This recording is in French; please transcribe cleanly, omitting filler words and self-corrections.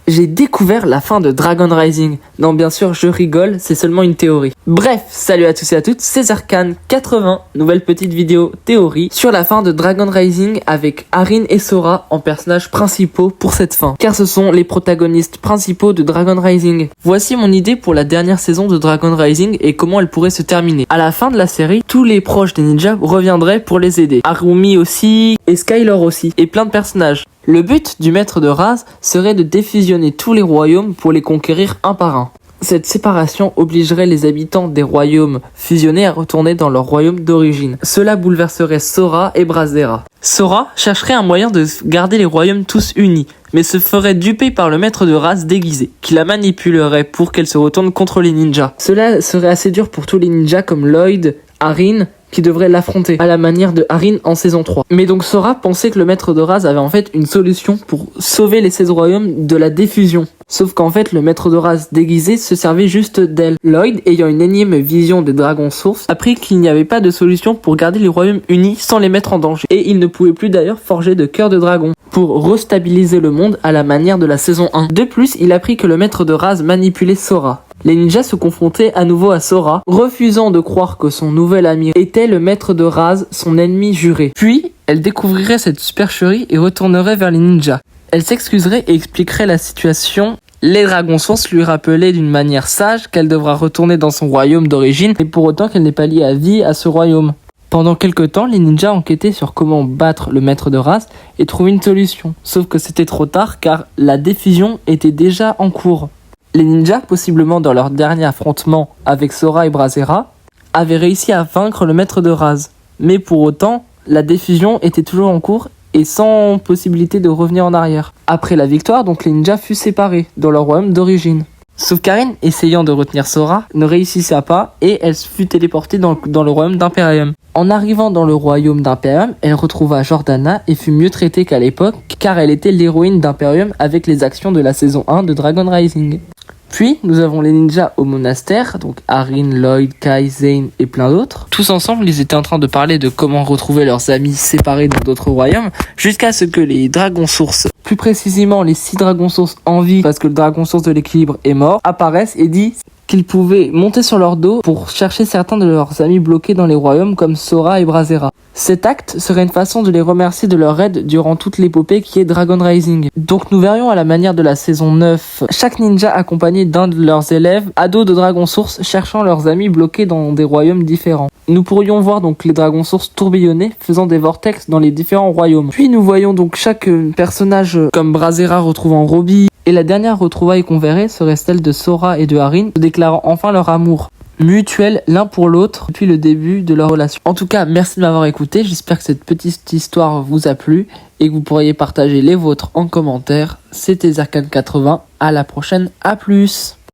j'ai découvert la fin de Dragon Rising. Non, bien sûr, je rigole, c'est seulement une théorie. Bref, salut à tous et à toutes, c'est Zerkan80, nouvelle petite vidéo théorie sur la fin de Dragon Rising avec Arin et Sora en personnages principaux pour cette fin, car ce sont les protagonistes principaux de Dragon Rising. Voici mon idée pour la dernière saison de Dragon Rising et comment elle pourrait se terminer. À la fin de la série, tous les proches des ninjas reviendraient pour les aider. Harumi aussi, et Skyler aussi, et plein de personnages. Le but du maître de Raz serait de défusionner tous les royaumes pour les conquérir un par un. Cette séparation obligerait les habitants des royaumes fusionnés à retourner dans leur royaume d'origine. Cela bouleverserait Sora et Brazzera. Sora chercherait un moyen de garder les royaumes tous unis, mais se ferait duper par le maître de Raz déguisé, qui la manipulerait pour qu'elle se retourne contre les ninjas. Cela serait assez dur pour tous les ninjas comme Lloyd, Arin, qui devrait l'affronter, à la manière de Arin en saison 3. Mais donc Sora pensait que le maître de Raz avait en fait une solution pour sauver les 16 royaumes de la défusion. Sauf qu'en fait, le maître de Raz déguisé se servait juste d'elle. Lloyd, ayant une énième vision des dragons sources, apprit qu'il n'y avait pas de solution pour garder les royaumes unis sans les mettre en danger. Et il ne pouvait plus d'ailleurs forger de cœur de dragon pour restabiliser le monde à la manière de la saison 1. De plus, il apprit que le maître de Raz manipulait Sora. Les ninjas se confrontaient à nouveau à Sora, refusant de croire que son nouvel ami était le maître de Raz, son ennemi juré. Puis, elle découvrirait cette supercherie et retournerait vers les ninjas. Elle s'excuserait et expliquerait la situation. Les dragons sources lui rappelaient d'une manière sage qu'elle devra retourner dans son royaume d'origine, et pour autant qu'elle n'est pas liée à vie à ce royaume. Pendant quelque temps, les ninjas enquêtaient sur comment battre le maître de Raz et trouver une solution. Sauf que c'était trop tard car la défusion était déjà en cours. Les ninjas, possiblement dans leur dernier affrontement avec Sora et Brazzera, avaient réussi à vaincre le maître de Raz. Mais pour autant, la défusion était toujours en cours et sans possibilité de revenir en arrière. Après la victoire, donc les ninjas furent séparés dans leur royaume d'origine. Sauf qu'Arin, essayant de retenir Sora, ne réussissa pas et elle fut téléportée dans le royaume d'Imperium. En arrivant dans le royaume d'Imperium, elle retrouva Jordana et fut mieux traitée qu'à l'époque car elle était l'héroïne d'Imperium avec les actions de la saison 1 de Dragon Rising. Puis, nous avons les ninjas au monastère, donc Arin, Lloyd, Kai, Zane et plein d'autres. Tous ensemble, ils étaient en train de parler de comment retrouver leurs amis séparés dans d'autres royaumes, jusqu'à ce que les dragons sources, plus précisément les 6 dragons sources en vie, parce que le dragon source de l'équilibre est mort, apparaissent et disent qu'ils pouvaient monter sur leur dos pour chercher certains de leurs amis bloqués dans les royaumes comme Sora et Brazzera. Cet acte serait une façon de les remercier de leur aide durant toute l'épopée qui est Dragon Rising. Donc nous verrions à la manière de la saison 9, chaque ninja accompagné d'un de leurs élèves, ados de dragons sources, cherchant leurs amis bloqués dans des royaumes différents. Nous pourrions voir donc les dragons sources tourbillonner, faisant des vortex dans les différents royaumes. Puis nous voyons donc chaque personnage comme Brazzera retrouvant Robbie, et la dernière retrouvaille qu'on verrait serait celle de Sora et de Arin, déclarant enfin leur amour mutuel l'un pour l'autre depuis le début de leur relation. En tout cas, merci de m'avoir écouté, j'espère que cette petite histoire vous a plu et que vous pourriez partager les vôtres en commentaire. C'était Zerkan80, à la prochaine, à plus.